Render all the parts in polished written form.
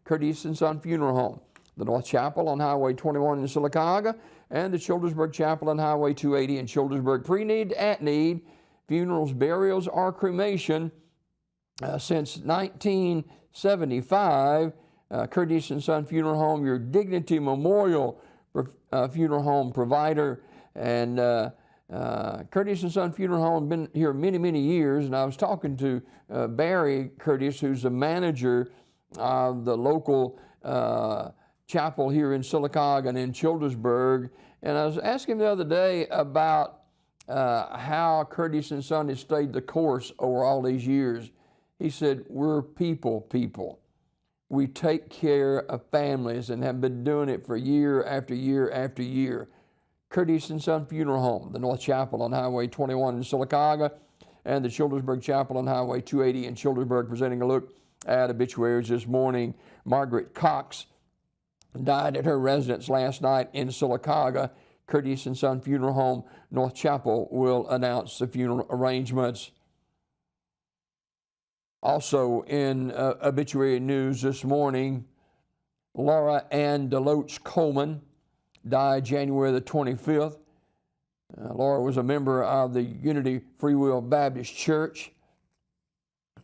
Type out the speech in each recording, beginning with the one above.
Curtis and Son Funeral Home, the North Chapel on Highway 21 in Sylacauga, and the Childersburg Chapel on Highway 280 in Childersburg. Pre-need, at-need, funerals, burials, or cremation. Since 1975, Curtis and Son Funeral Home, your Dignity Memorial Funeral Home provider. And Curtis and Son Funeral Home been here many, many years. And I was talking to Barry Curtis, who's the manager of the local chapel here in Sylacauga and in Childersburg. And I was asking him the other day about how Curtis and Son has stayed the course over all these years. He said, we're people. We take care of families and have been doing it for year after year after year. Curtis and Son Funeral Home, the North Chapel on Highway 21 in Sylacauga, and the Childersburg Chapel on Highway 280 in Childersburg, presenting a look at obituaries this morning. Margaret Cox died at her residence last night in Sylacauga. Curtis and Son Funeral Home, North Chapel, will announce the funeral arrangements. Also in obituary news this morning, Laura Ann DeLoach Coleman died January the 25th. Laura was a member of the Unity Free Will Baptist Church,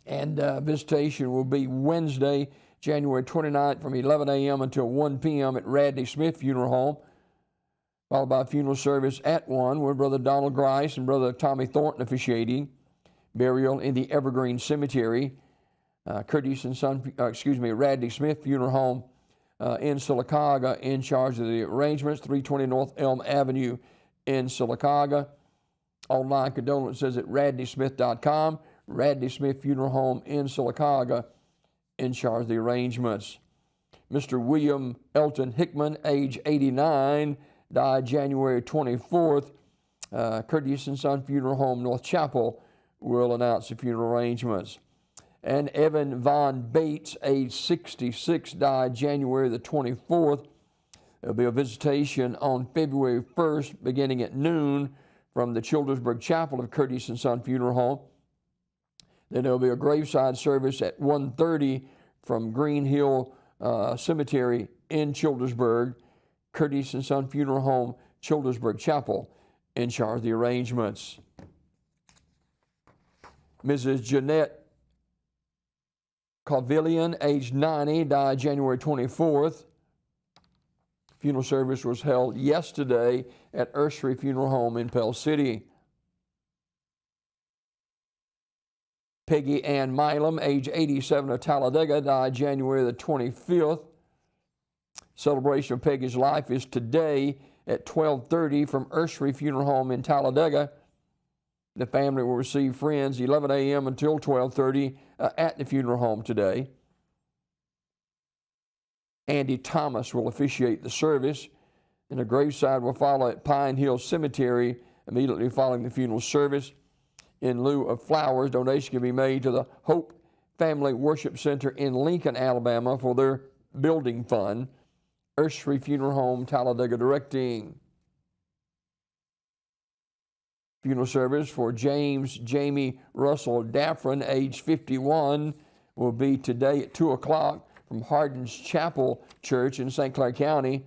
and visitation will be Wednesday, January 29th from 11 a.m. until 1 p.m. at Radley Smith Funeral Home, followed by a funeral service at 1 with Brother Donald Grice and Brother Tommy Thornton officiating. Burial in the Evergreen Cemetery. Curtis and Son, Radley Smith Funeral Home in Sylacauga, in charge of the arrangements, 320 North Elm Avenue in Sylacauga. Online condolences at radleysmith.com. Radley Smith Funeral Home in Sylacauga, in charge of the arrangements. Mr. William Elton Hickman, age 89, died January 24th. Curtis and Son Funeral Home, North Chapel, will announce the funeral arrangements. And Evan Von Bates, age 66, died January the 24th. There'll be a visitation on February 1st, beginning at noon, from the Childersburg Chapel of Curtis and Son Funeral Home. Then there'll be a graveside service at 1:30 from Green Hill Cemetery in Childersburg. Curtis and Son Funeral Home, Childersburg Chapel, in charge of the arrangements. Mrs. Jeanette Calvillian, age 90, died January 24th. Funeral service was held yesterday at Ursery Funeral Home in Pell City. Peggy Ann Milam, age 87, of Talladega, died January the 25th. Celebration of Peggy's life is today at 12:30 from Ursery Funeral Home in Talladega. The family will receive friends 11 a.m. until 12:30 at the funeral home today. Andy Thomas will officiate the service, and a graveside will follow at Pine Hill Cemetery immediately following the funeral service. In lieu of flowers, donation can be made to the Hope Family Worship Center in Lincoln, Alabama for their building fund. Ursery Funeral Home, Talladega, directing. Funeral service for James Jamie Russell Daffron, age 51, will be today at 2 o'clock from Hardin's Chapel Church in St. Clair County.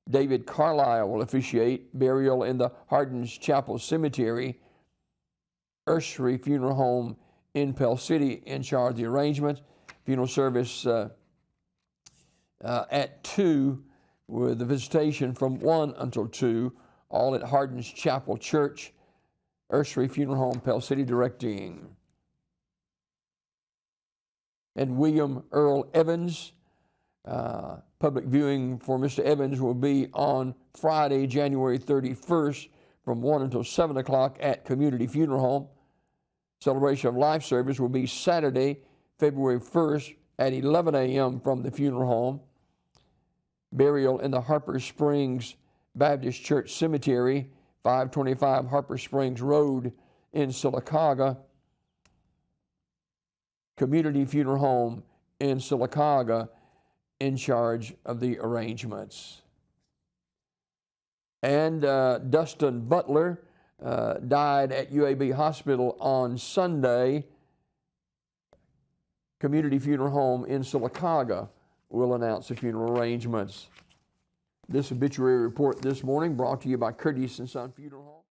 David Carlisle will officiate. Burial in the Hardin's Chapel Cemetery. Ursery Funeral Home in Pell City, in charge of the arrangement. Funeral service at 2 with the visitation from 1 until 2, all at Hardin's Chapel Church. Ursery Funeral Home, Pell City, directing. And William Earl Evans, public viewing for Mr. Evans will be on Friday, January 31st from 1 until 7 o'clock at Community Funeral Home. Celebration of life service will be Saturday, February 1st at 11 a.m. from the funeral home. Burial in the Harper Springs Baptist Church Cemetery, 525 Harper Springs Road in Sylacauga. Community Funeral Home in Sylacauga, in charge of the arrangements. And Dustin Butler died at UAB Hospital on Sunday. Community Funeral Home in Sylacauga we'll announce the funeral arrangements. This obituary report this morning brought to you by Curtis & Son Funeral Home.